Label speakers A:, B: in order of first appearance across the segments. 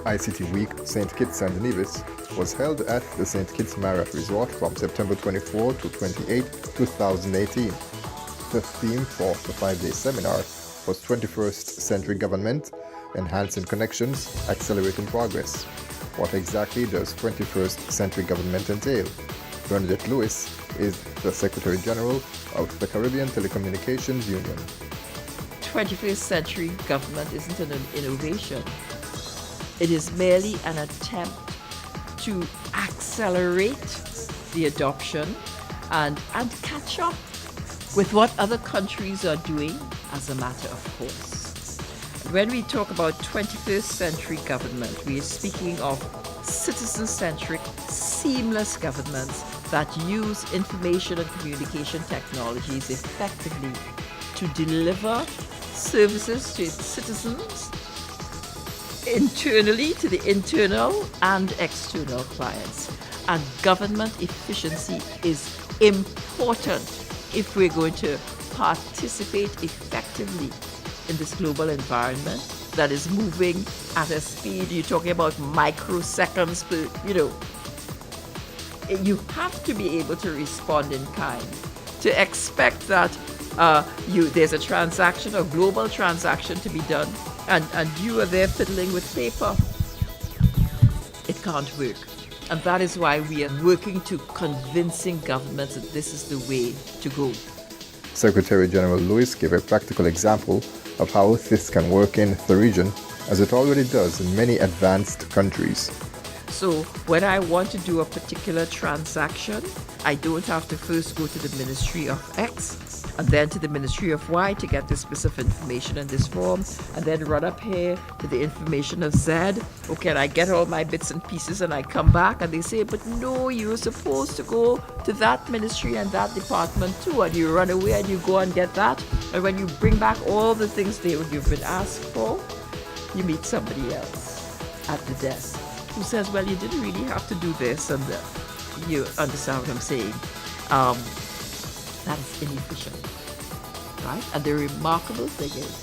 A: ICT Week St. Kitts and Nevis was held at the St. Kitts Marriott Resort from September 24 to 28, 2018. The theme for the 5-day seminar was 21st Century Government, Enhancing Connections, Accelerating Progress. What exactly does 21st Century Government entail? Bernadette Lewis is the Secretary General of the Caribbean Telecommunications Union.
B: 21st century government isn't an innovation. It is merely an attempt to accelerate the adoption and catch up with what other countries are doing as a matter of course. When we talk about 21st century government, we are speaking of citizen-centric, seamless governments that use information and communication technologies effectively to deliver services to its citizens internally to the internal and external clients. And government efficiency is important if we're going to participate effectively in this global environment that is moving at a speed. You're talking about microseconds per, you have to be able to respond in kind. To expect that there's a transaction, a global transaction to be done, and you are there fiddling with paper. It can't work. And that is why we are working to convincing governments that this is the way to go.
A: Secretary General Lewis gave a practical example of how this can work in the region, as it already does in many advanced countries.
B: So when I want to do a particular transaction, I don't have to first go to the Ministry of X and then to the Ministry of Y to get this specific information in this form, and then run up here to the information of Z. Okay, and I get all my bits and pieces and I come back and they say, but no, you're supposed to go to that ministry and that department too, and you run away and you go and get that, and when you bring back all the things you've been asked for, you meet somebody else at the desk who says, well, you didn't really have to do this, and you understand what I'm saying. That is inefficient, right? And the remarkable thing is,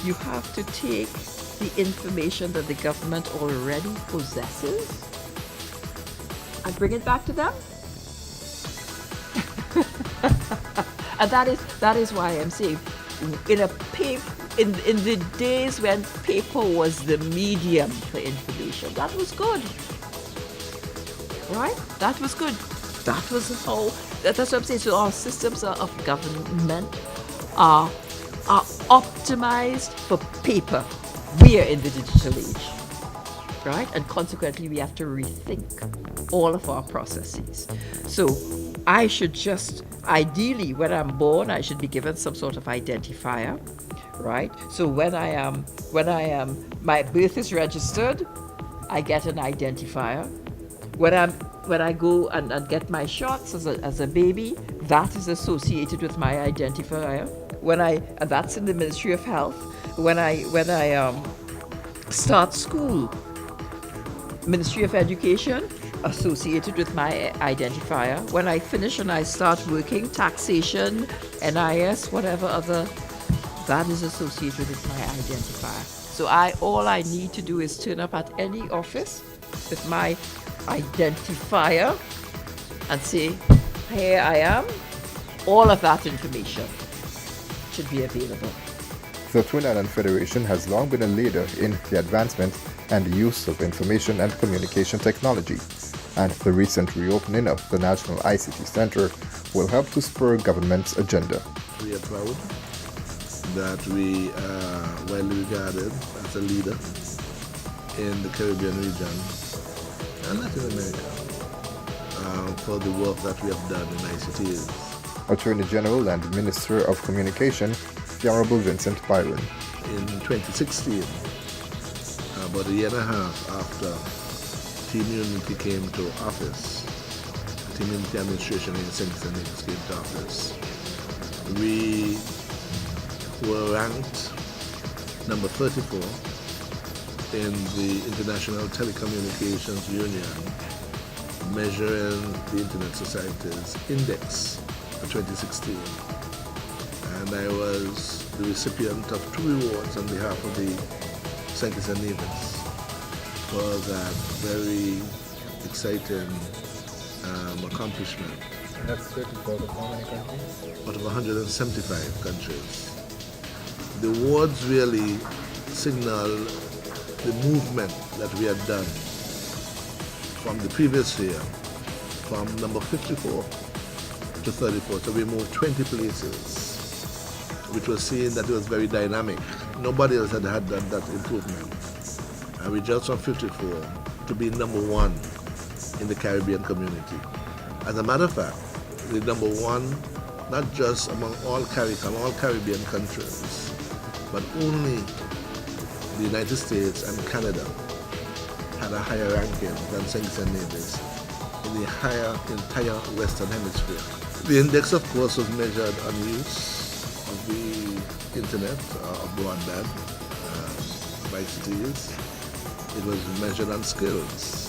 B: you have to take the information that the government already possesses and bring it back to them. And that is why I'm saying, in the days when paper was the medium for information, that was good, right? That was good. That's what I'm saying. So our systems of government are optimized for paper. We are in the digital age, right? And consequently, we have to rethink all of our processes. So I should just, ideally, when I'm born, I should be given some sort of identifier, right? So when my birth is registered, I get an identifier. When I go and get my shots as a baby, that is associated with my identifier. And that's in the Ministry of Health. When I start school, Ministry of Education, associated with my identifier. When I finish and I start working, taxation, NIS, whatever other, that is associated with my identifier. So all I need to do is turn up at any office with my identifier and say, here I am. All of that information should be available.
A: The Twin Island Federation has long been a leader in the advancement and use of information and communication technology, and the recent reopening of the National ICT Center will help to spur government's agenda.
C: We are proud that we are well regarded as a leader in the Caribbean region and Latin America for the work that we have done in ICT.
A: Attorney General and Minister of Communication, the Honorable Vincent Byron.
C: In 2016, about a year and a half after Team Unity came to office, Team Unity administration in St. Kitts and Nevis came to office, we were ranked number 34 in the International Telecommunications Union measuring the Internet Society's index for 2016. And I was the recipient of 2 awards on behalf of the St. Kitts and Nevis for that very exciting accomplishment.
A: And that's certified out of how many countries?
C: Out of 175 countries. The awards really signal the movement that we had done from the previous year, from number 54 to 34. So we moved 20 places, which was seen that it was very dynamic. Nobody else had done that improvement. And we jumped from 54 to be number one in the Caribbean community. As a matter of fact, the number one, not just among all Caribbean countries, but only the United States and Canada had a higher ranking than St. Kitts and Nevis in the entire Western Hemisphere. The index, of course, was measured on use of the internet, of broadband, by ICTs. It was measured on skills.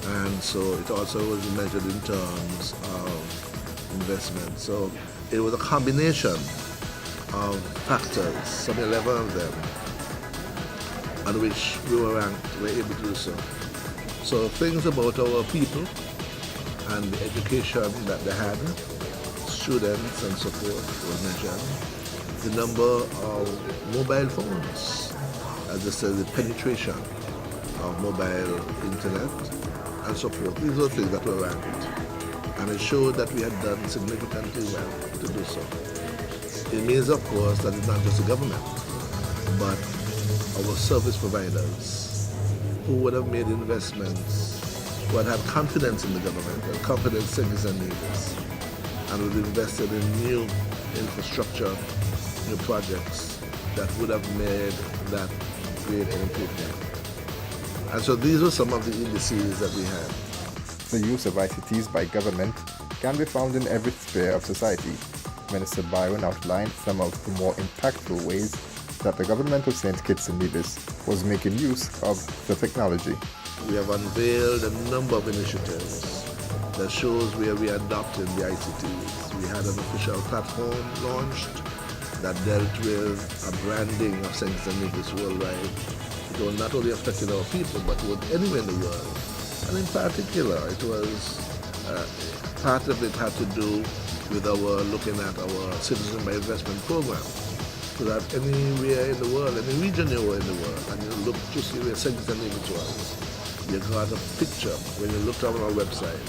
C: And so it also was measured in terms of investment. So it was a combination of factors, some 11 of them, on which we were able to do so. So things about our people and the education that they had, students and so forth were measured. The number of mobile phones, as I said, the penetration of mobile internet and so forth. These were things that were ranked. And it showed that we had done significantly well to do so. It means, of course, that it's not just the government, but our service providers who would have made investments, who had had confidence in the government and confidence in St. Kitts and Nevis, and would have invested in new infrastructure, new projects that would have made that great improvement. And so these were some of the indices that we had.
A: The use of ICTs by government can be found in every sphere of society. Minister Byron outlined some of the more impactful ways that the government of St. Kitts and Nevis was making use of the technology.
C: We have unveiled a number of initiatives that shows where we are adopting the ICTs. We had an official platform launched that dealt with a branding of St. Kitts and Nevis worldwide. It was not only affecting our people, but it was anywhere in the world. And in particular, it was part of it had to do with our looking at our citizen by investment program. So that anywhere in the world, any region you were in the world, and you look to see where St. Kitts and Nevis was, you got a picture when you looked on our website,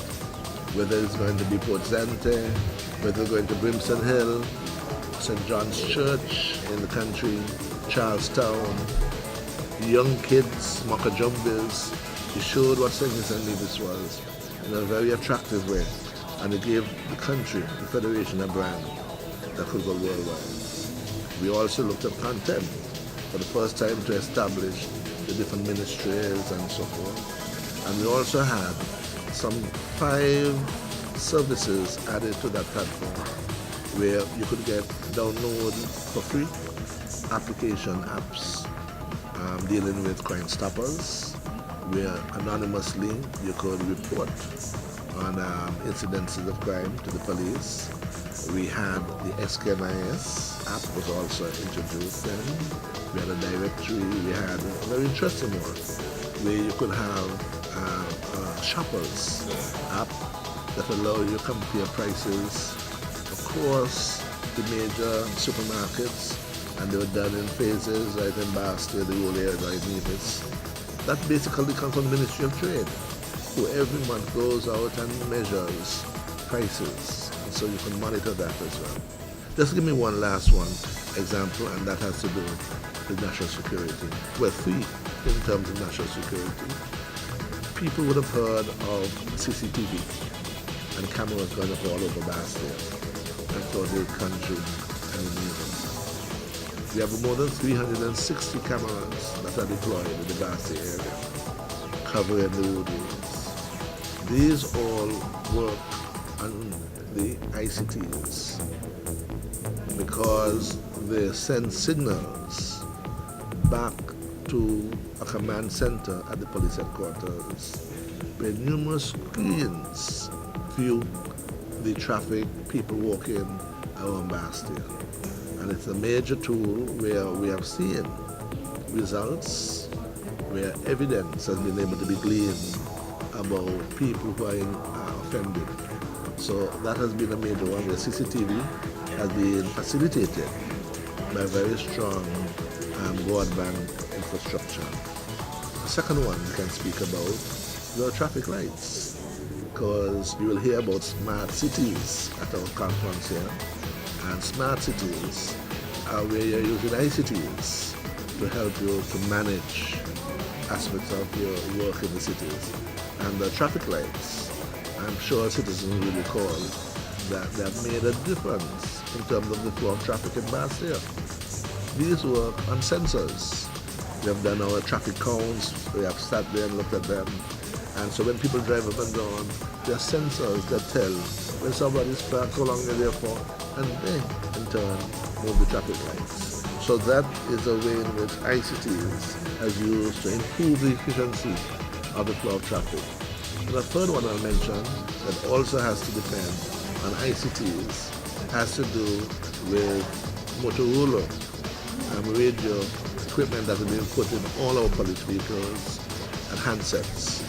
C: whether it's going to be Port Zante, whether it's going to Brimson Hill, St. John's Church in the country, Charlestown, young kids, Makajumbis. It showed what St. Kitts and Nevis was in a very attractive way, and it gave the country, the Federation, a brand that could go worldwide. We also looked at content for the first time to establish the different ministries and so forth. And we also had some 5 services added to that platform where you could download for free application apps dealing with Crime Stoppers, where anonymously you could report on incidences of crime to the police. We had the SKNIS app was also introduced then. We had a directory. We had a very interesting one where you could have a shoppers app that allow you to compare prices across the major supermarkets, and they were done in phases, right in Bastille, the whole area, right in Nevis. That basically comes from the Ministry of Trade, who every month goes out and measures prices, and so you can monitor that as well. Just give me one last example, and that has to do with national security. We're free in terms of national security. People would have heard of CCTV and cameras going up all over Bastille and throughout the country and in Nevis. We have more than 360 cameras that are deployed in the Bastille area, covering the roadways. These all work on the ICTs because they send signals back to a command center at the police headquarters where numerous screens view the traffic, people walking around Bastille. And it's a major tool where we have seen results where evidence has been able to be gleaned about people who are offended. So that has been a major one where CCTV has been facilitated by very strong broadband infrastructure. The second one we can speak about the traffic lights, because you will hear about smart cities at our conference here, and smart cities are where you're using ICTs to help you to manage aspects of your work in the cities. And the traffic lights, I'm sure citizens will recall that they have made a difference in terms of the flow of traffic in Bastille. These work on sensors. We have done our traffic counts, we have sat there and looked at them. And so when people drive up and down, there are sensors that tell when somebody's parked, how long they're there for, and they, in turn, move the traffic lights. So that is a way in which ICTs has used to improve the efficiency of the flow of traffic. And the third one I'll mention that also has to depend on ICTs has to do with Motorola radio equipment that has been put in all our police vehicles and handsets,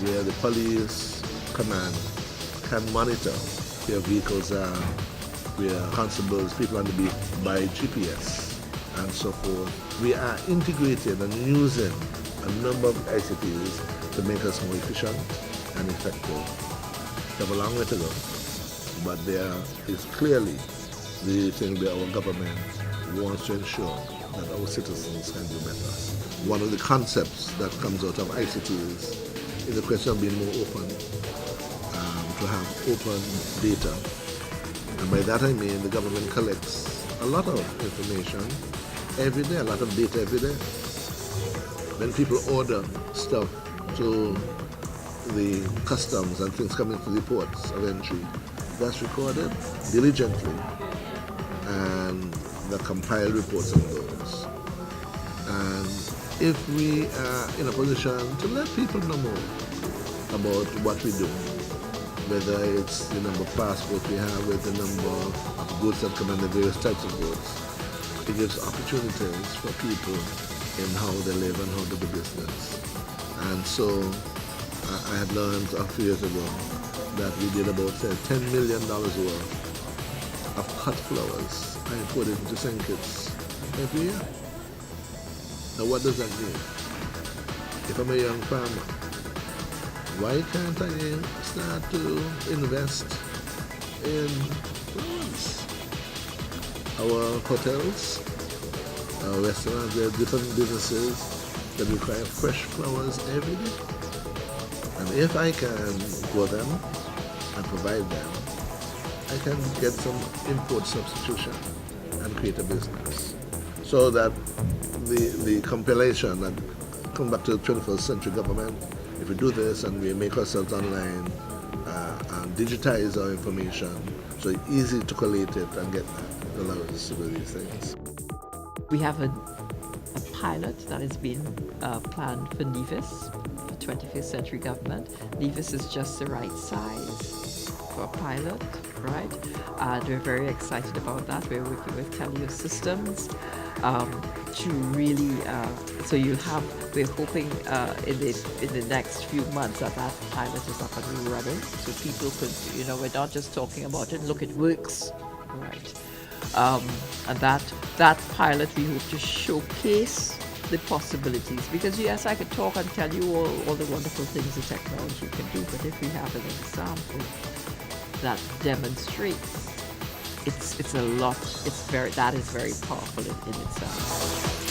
C: where the police command can monitor where vehicles are, where constables, people on the beat by GPS and so forth. We are integrating and using a number of ICTs to make us more efficient and effective. We have a long way to go, but there is clearly the thing where our government wants to ensure that our citizens can do better. One of the concepts that comes out of ICTs is the question of being more open, to have open data. And by that I mean the government collects a lot of information every day, a lot of data every day. When people order stuff to the customs and things coming to the ports of entry, that's recorded diligently, and the compiled reports on those. And if we are in a position to let people know more about what we do, whether it's the number of passports we have, with the number of goods that come in, the various types of goods, it gives opportunities for people in how they live and how they do business. And so I had learned a few years ago that we did about $10 million worth of cut flowers and put it into St. Kitts every year. Now what does that mean? If I'm a young farmer, why can't I start to invest in flowers? Our hotels, our restaurants, there are different businesses that require fresh flowers every day. And if I can grow them and provide them, I can get some import substitution and create a business. So that the compilation and come back to the 21st century government, if we do this and we make ourselves online and digitize our information, so it's easy to collate it and get that, allow us to do these things.
B: We have a pilot that has been planned for Nevis, for 21st century government. Nevis is just the right size for a pilot, right? And we're very excited about that. We're working with Telio Systems to really, so you'll have, we're hoping in the next few months that pilot is up and running, so people could, we're not just talking about it, look, it works, right? And that pilot, we hope to showcase the possibilities, because yes, I could talk and tell you all the wonderful things the technology can do, but if we have an example that demonstrates, it's a lot, that is very powerful in itself.